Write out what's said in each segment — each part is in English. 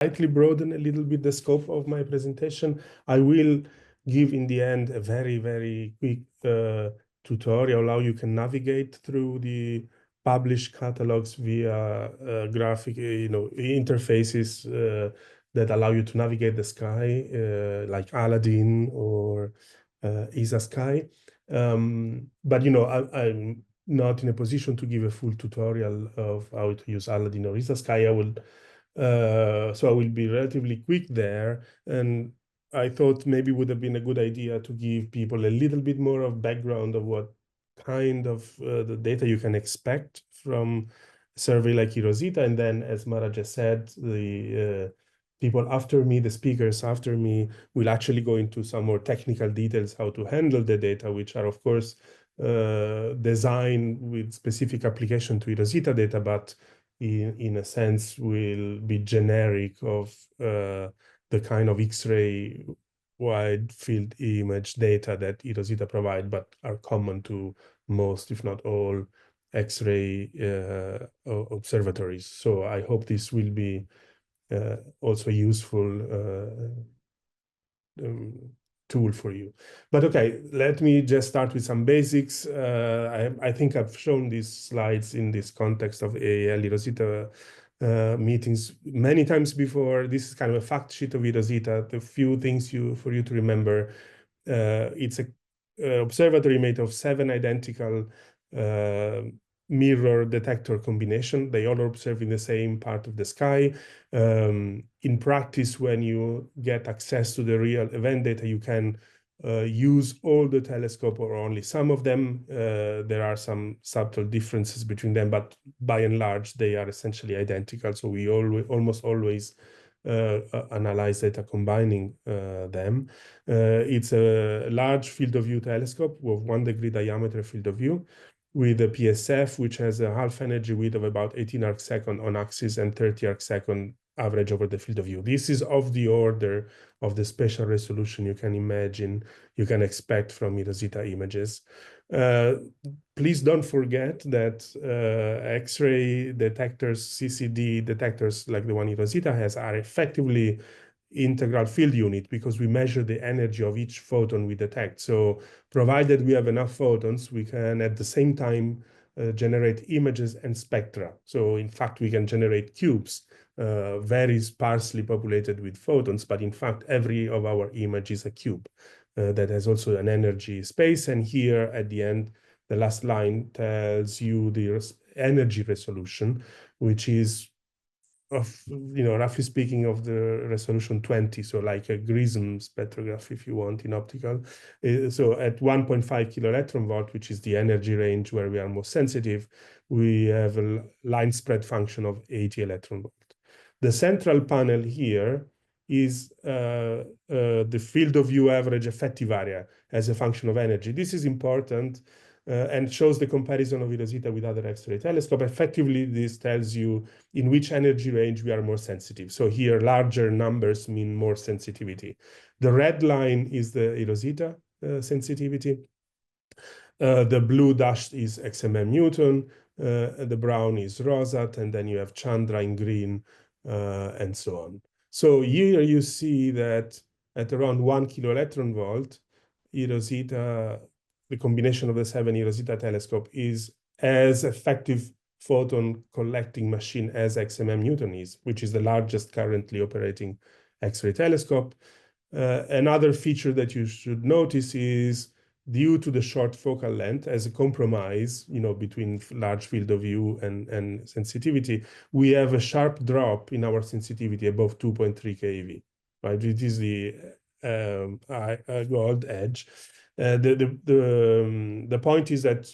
slightly broaden a little bit the scope of my presentation. I will give in the end a very, very quick tutorial how you can navigate through the published catalogs via graphic, interfaces that allow you to navigate the sky, like Aladdin or ESA Sky. But I'm not in a position to give a full tutorial of how to use Aladdin or ESA Sky. So I will be relatively quick there. And I thought maybe it would have been a good idea to give people a little bit more of background of what kind of the data you can expect from a survey like eROSITA. And then, as Mara just said, the people after me, the speakers after me, will actually go into some more technical details, how to handle the data, which are, of course, designed with specific application to eROSITA data, but in a sense will be generic of the kind of X-ray wide field image data that eROSITA provide, but are common to most, if not all, X-ray observatories. So I hope this will be also useful tool for you. But okay, let me just start with some basics. I think I've shown these slides in this context of AAL eROSITA meetings many times before. This is kind of a fact sheet of eROSITA. The few things for you to remember. It's a observatory made of 7 identical mirror detector combination. They all are observing the same part of the sky. In practice, when you get access to the real event data, you can use all the telescope or only some of them. There are some subtle differences between them, but by and large, they are essentially identical. So we almost always analyze data combining them. It's a large field of view telescope with 1 degree diameter field of view, with a PSF, which has a half energy width of about 18 arcsecond on axis and 30 arcsecond average over the field of view. This is of the order of the spatial resolution you can imagine, you can expect from eROSITA images. Please don't forget that X-ray detectors, CCD detectors like the one eROSITA has, are effectively integral field unit because we measure the energy of each photon we detect. So provided we have enough photons, we can at the same time generate images and spectra. So in fact, we can generate cubes, very sparsely populated with photons, but in fact, every of our image is a cube that has also an energy space. And here at the end, the last line tells you the energy resolution, which is roughly speaking, of the resolution 20, so like a Grism spectrograph, if you want, in optical. So at 1.5 kiloelectron volt, which is the energy range where we are most sensitive, we have a line spread function of 80 electron volt. The central panel here is the field of view average effective area as a function of energy. This is important and shows the comparison of eROSITA with other X-ray telescopes. Effectively, this tells you in which energy range we are more sensitive. So here, larger numbers mean more sensitivity. The red line is the eROSITA sensitivity. The blue dashed is XMM Newton. The brown is ROSAT, and then you have Chandra in green, and so on. So here you see that at around 1 kiloelectron volt, eROSITA, the combination of the 7 eROSITA telescope, is as effective photon collecting machine as XMM Newton is, which is the largest currently operating X-ray telescope. Another feature that you should notice is, due to the short focal length as a compromise, between large field of view and sensitivity, we have a sharp drop in our sensitivity above 2.3 keV, right? It is the gold edge. The point is that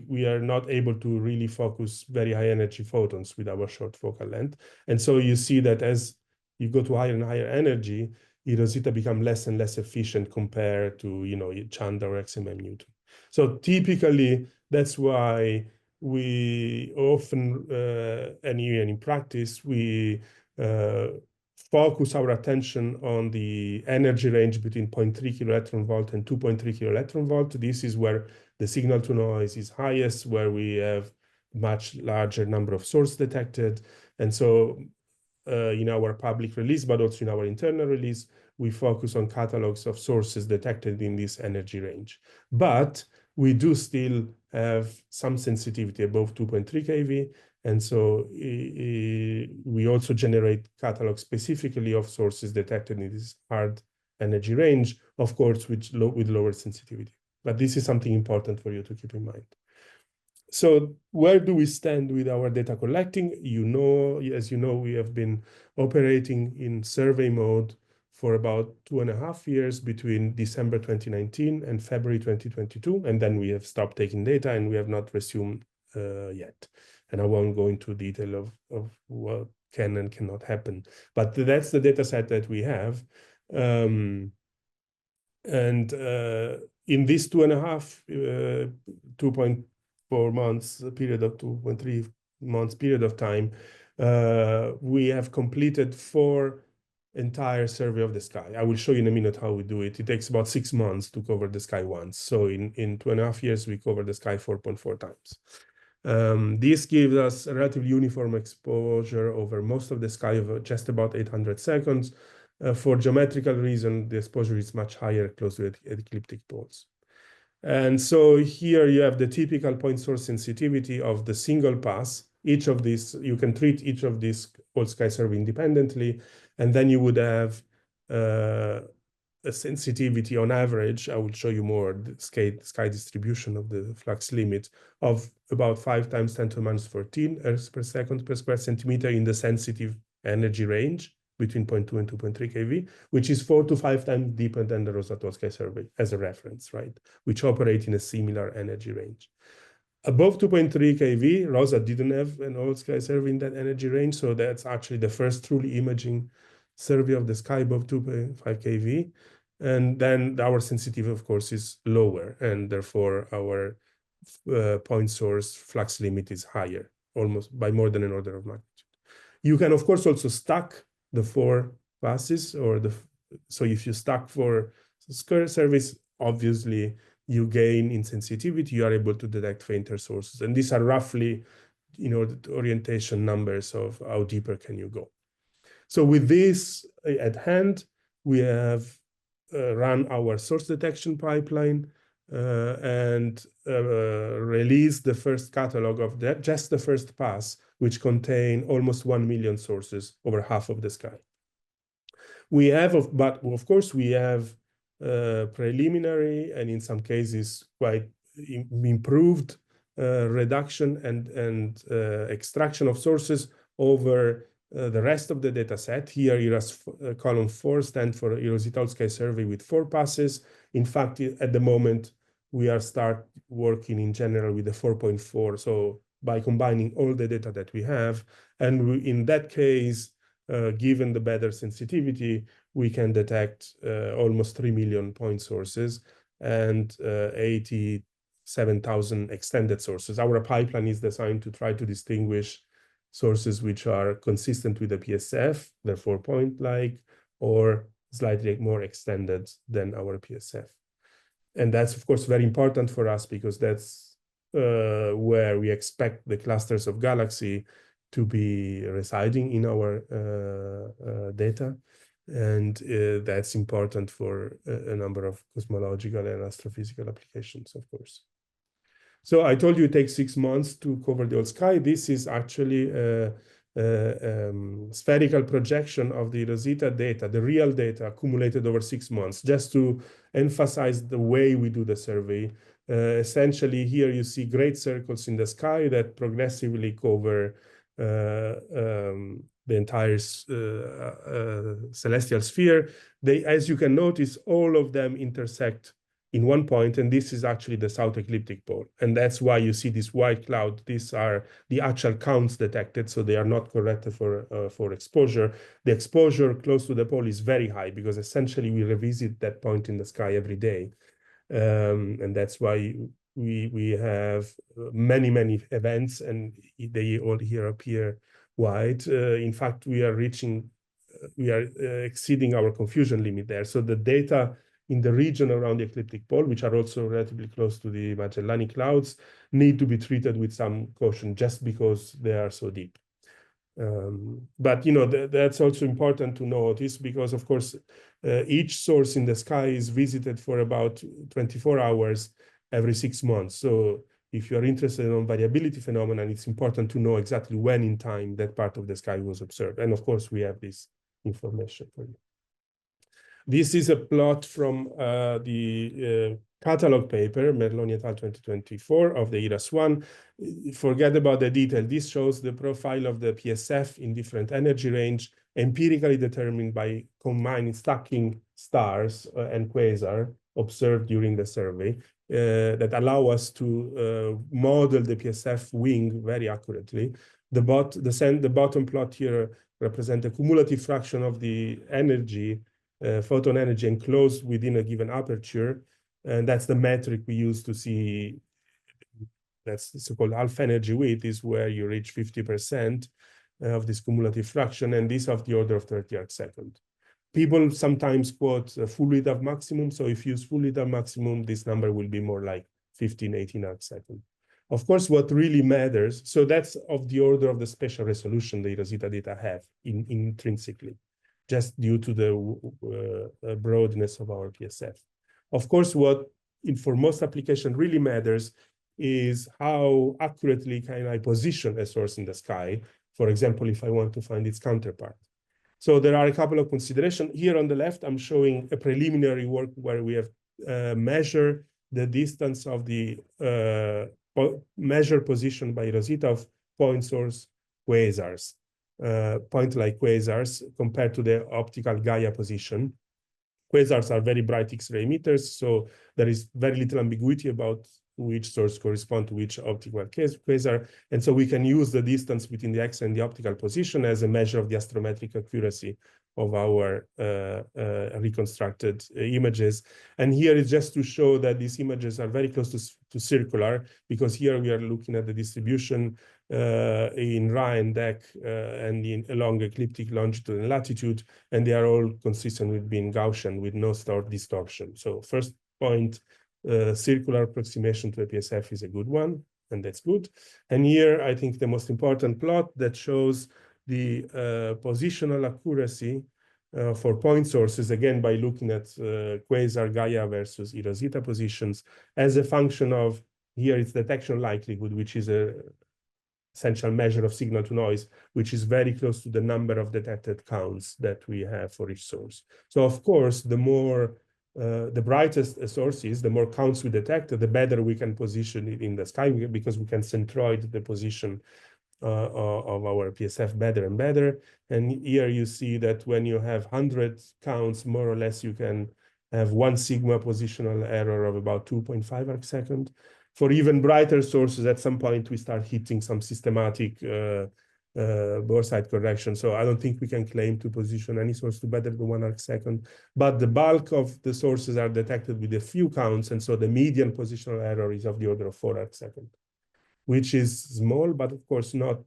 we are not able to really focus very high energy photons with our short focal length, and so you see that as you go to higher and higher energy, eROSITA become less and less efficient compared to Chandra or XMM Newton. So typically, that's why we often, and even in practice, we focus our attention on the energy range between 0.3 kiloelectron volt and 2.3 kiloelectron volt. This is where the signal to noise is highest, where we have much larger number of sources detected. And so in our public release, but also in our internal release, we focus on catalogs of sources detected in this energy range. But we do still have some sensitivity above 2.3 kV. And so we also generate catalogs specifically of sources detected in this hard energy range, of course, with lower sensitivity. But this is something important for you to keep in mind. So where do we stand with our data collecting? As you know, we have been operating in survey mode for about 2.5 years between December 2019 and February 2022. And then we have stopped taking data and we have not resumed yet. And I won't go into detail of what can and cannot happen. But that's the data set that we have. In this 2.4 months period of 2.3 months period of time, we have completed 4 entire survey of the sky. I will show you in a minute how we do it. It takes about 6 months to cover the sky once. So in 2.5 years, we cover the sky 4.4 times. This gives us a relatively uniform exposure over most of the sky of just about 800 seconds. For geometrical reason, the exposure is much higher close to ecliptic poles. And so here you have the typical point source sensitivity of the single pass. Each of these, you can treat each of these whole sky survey independently, and then you would have a sensitivity on average. I will show you more the sky distribution of the flux limit of about 5 times 10 to the minus 14 Earths per second per square centimeter in the sensitive energy range between 0.2 and 2.3 kV, which is 4 to 5 times deeper than the Rosatol Sky Survey as a reference, right? Which operate in a similar energy range. Above 2.3 kV, ROSA didn't have an all sky survey in that energy range, so that's actually the first truly imaging survey of the sky above 2.5 kV. And then our sensitivity, of course, is lower, and therefore our point source flux limit is higher, almost by more than an order of magnitude. You can, of course, also stack the 4 passes, so if you stack 4 surveys, obviously you gain in sensitivity, you are able to detect fainter sources. And these are roughly, the orientation numbers of how deeper can you go. So with this at hand, we have run our source detection pipeline and released the first catalog of that, just the first pass, which contain almost 1 million sources over half of the sky. We have, but of course, we have preliminary and in some cases quite improved reduction and extraction of sources over the rest of the data set. Here, eRASS column 4 stands for eROSITA Sky Survey with 4 passes. In fact, at the moment, we are start working in general with the 4.4. So by combining all the data that we have, and in that case, given the better sensitivity, we can detect almost 3 million point sources and 87,000 extended sources. Our pipeline is designed to try to distinguish sources which are consistent with the PSF, therefore point-like, or slightly more extended than our PSF. And that's, of course, very important for us because that's where we expect the clusters of galaxy to be residing in our data. And that's important for a number of cosmological and astrophysical applications, of course. So I told you it takes 6 months to cover the whole sky. This is actually a spherical projection of the eROSITA data, the real data accumulated over 6 months, just to emphasize the way we do the survey. Essentially, here you see great circles in the sky that progressively cover the entire celestial sphere. As you can notice, all of them intersect in one point, and this is actually the south ecliptic pole. And that's why you see this white cloud. These are the actual counts detected, so they are not corrected for exposure. The exposure close to the pole is very high because essentially we revisit that point in the sky every day. And that's why we have many events, and they all here appear white. In fact, we are exceeding our confusion limit there. So the data in the region around the ecliptic pole, which are also relatively close to the Magellanic Clouds, need to be treated with some caution just because they are so deep. But that's also important to notice, because of course each source in the sky is visited for about 24 hours every 6 months. So if you're interested in variability phenomenon, it's important to know exactly when in time that part of the sky was observed. And of course, we have this information for you. This is a plot from the catalog paper, Merloni et al. 2024, of the eRASS1. Forget about the detail. This shows the profile of the PSF in different energy range, empirically determined by combining stacking stars and quasar observed during the survey, that allow us to model the PSF wing very accurately. The bottom plot here represents a cumulative fraction of the energy, photon energy enclosed within a given aperture. And that's the metric we use to see. That's the so-called alpha energy width, is where you reach 50% of this cumulative fraction, and this of the order of 30 arcsecond. People sometimes quote a full width of maximum. So if you use full width of maximum, this number will be more like 15, 18 arcsecond. Of course, what really matters, so that's of the order of the spatial resolution the eROSITA data have intrinsically, just due to the broadness of our PSF. Of course, what for most applications really matters is how accurately can I position a source in the sky, for example, if I want to find its counterpart. So there are a couple of considerations. Here on the left, I'm showing a preliminary work where we have measured the distance of the measured position by eROSITA of point source quasars, point-like quasars, compared to the optical Gaia position. Quasars are very bright X-ray emitters, so there is very little ambiguity about which source corresponds to which optical quasar. And so we can use the distance between the X and the optical position as a measure of the astrometric accuracy of our reconstructed images. And here is just to show that these images are very close to circular, because here we are looking at the distribution in Ra and Dec and along ecliptic longitude and latitude, and they are all consistent with being Gaussian with no stored distortion. So first point, circular approximation to the PSF is a good one, and that's good. And here, I think the most important plot that shows the positional accuracy for point sources, again, by looking at quasar Gaia versus eROSITA positions as a function of, here it's detection likelihood, which is a essential measure of signal to noise, which is very close to the number of detected counts that we have for each source. So of course, the more the brightest a source is, the more counts we detect, the better we can position it in the sky, because we can centroid the position of our PSF better and better. And here you see that when you have 100 counts, more or less, you can have 1 sigma positional error of about 2.5 arcsecond. For even brighter sources, at some point, we start hitting some systematic Bohr-side correction. So I don't think we can claim to position any source to better than 1 arcsecond. But the bulk of the sources are detected with a few counts. And so the median positional error is of the order of 4 arcsecond, which is small, but of course not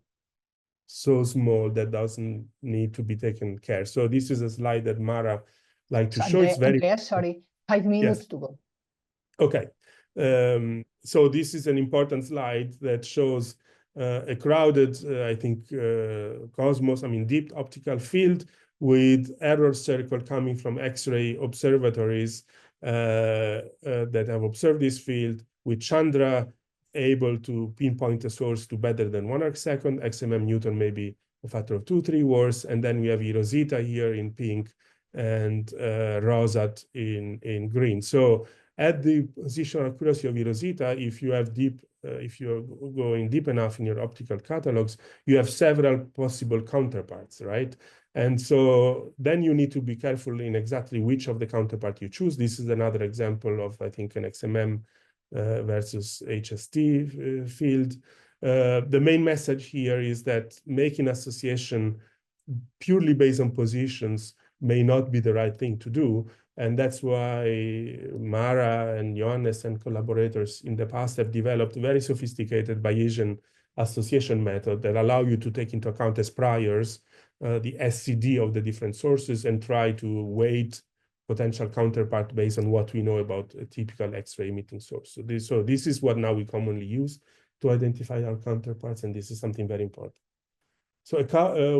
so small that doesn't need to be taken care. So this is a slide that Mara liked to show. It's very Andrea, sorry, 5 minutes yes. to go. Okay. So this is an important slide that shows a crowded, I think, cosmos, deep optical field with error circle coming from X-ray observatories that have observed this field, with Chandra able to pinpoint a source to better than 1 arcsecond, XMM Newton maybe a factor of 2-3 worse, and then we have eROSITA here in pink and ROSAT in green. So at the positional accuracy of eROSITA, if you have if you're going deep enough in your optical catalogs, you have several possible counterparts, right? And so then you need to be careful in exactly which of the counterpart you choose. This is another example of, I think, an XMM versus HST field. The main message here is that making association purely based on positions may not be the right thing to do. And that's why Mara and Johannes and collaborators in the past have developed very sophisticated Bayesian association method that allow you to take into account as priors the SCD of the different sources and try to weight potential counterpart based on what we know about a typical X-ray emitting source. So this is what now we commonly use to identify our counterparts, and this is something very important. So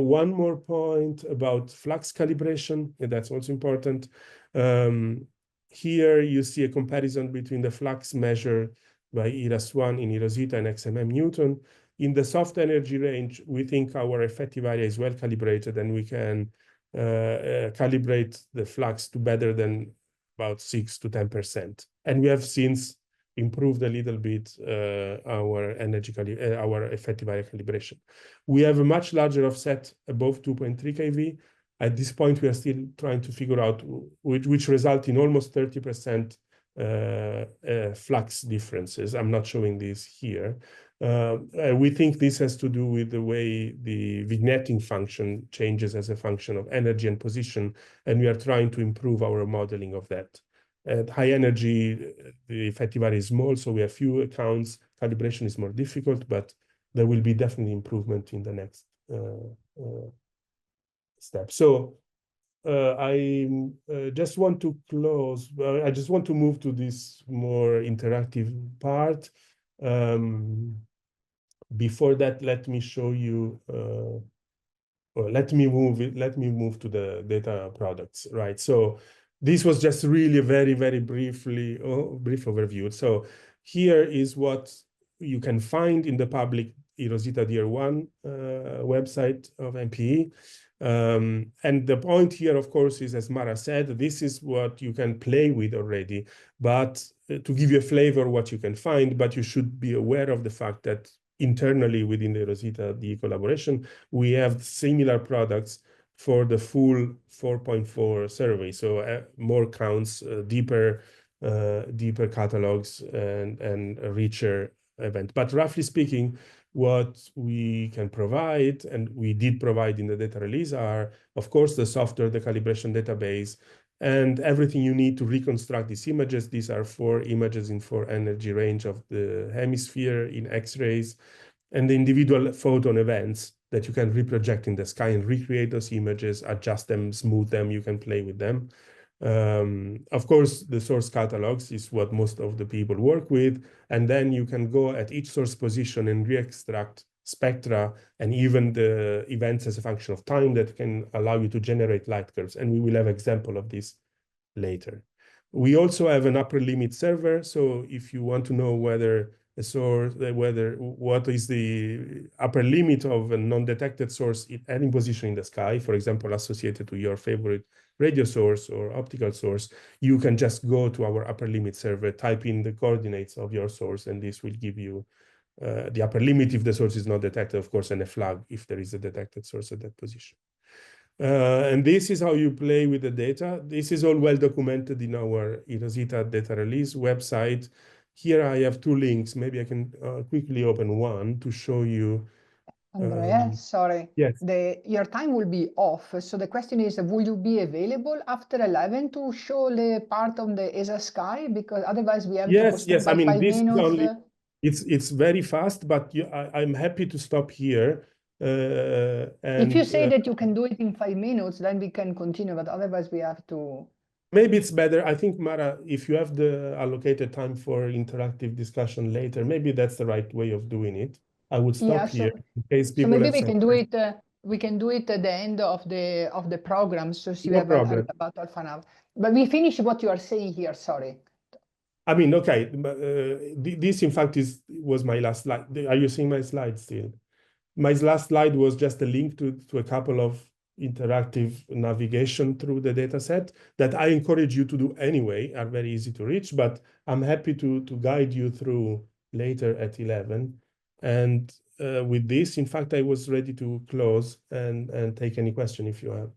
one more point about flux calibration, and that's also important. Here you see a comparison between the flux measured by eRASS1 in eROSITA and XMM Newton. In the soft energy range, we think our effective area is well calibrated, and we can calibrate the flux to better than about 6 to 10%. And we have since improved a little bit our effective area calibration. We have a much larger offset above 2.3 kV. At this point, we are still trying to figure out which result in almost 30% flux differences. I'm not showing this here. We think this has to do with the way the vignetting function changes as a function of energy and position, and we are trying to improve our modeling of that. At high energy, the effective area is small, so we have few accounts. Calibration is more difficult, but there will be definitely improvement in the next step. So I just want to close. I just want to move to this more interactive part. Before that, let me show you. Let me move to the data products, right? So this was just really a very, very brief overview. So here is what you can find in the public eROSITA-DR1 website of MPE. And the point here, of course, is, as Mara said, this is what you can play with already, but to give you a flavor what you can find, but you should be aware of the fact that internally within the eROSITA-DE collaboration, we have similar products for the full 4.4 survey. So more counts, deeper catalogs, and a richer event. But roughly speaking, what we can provide, and we did provide in the data release, are, of course, the software, the calibration database, and everything you need to reconstruct these images. These are 4 images in 4 energy range of the hemisphere in X-rays, and the individual photon events that you can reproject in the sky and recreate those images, adjust them, smooth them, you can play with them. Of course, the source catalogs is what most of the people work with, and then you can go at each source position and re-extract spectra and even the events as a function of time that can allow you to generate light curves. And we will have example of this later. We also have an upper limit server. So if you want to know whether a source, what is the upper limit of a non-detected source at any position in the sky, for example, associated to your favorite radio source or optical source, you can just go to our upper limit server, type in the coordinates of your source, and this will give you the upper limit if the source is not detected, of course, and a flag if there is a detected source at that position. And this is how you play with the data. This is all well documented in our eROSITA data release website. Here I have 2 links. Maybe I can quickly open one to show you. Andrea, sorry. Yes. Your time will be off. So the question is, will you be available after 11 to show the part of the ESA sky? Because otherwise we have to postpone Yes. by I mean, 5 this minutes. is only, it's very fast, but I'm happy to stop here. If you say that you can do it in 5 minutes, then we can continue, but otherwise we have to. Maybe it's better. I think, Mara, if you have the allocated time for interactive discussion later, maybe that's the right way of doing it. I would stop here in case people maybe have we some can do it. We can do it at the end of the program, so you No have problem. about half an hour. But we finish what you are saying here. Sorry. I mean, okay. This, in fact, was my last slide. Are you seeing my slide still? My last slide was just a link to a couple of interactive navigation through the data set that I encourage you to do anyway, are very easy to reach, but I'm happy to guide you through later at 11. And with this, in fact, I was ready to close and take any question if you have.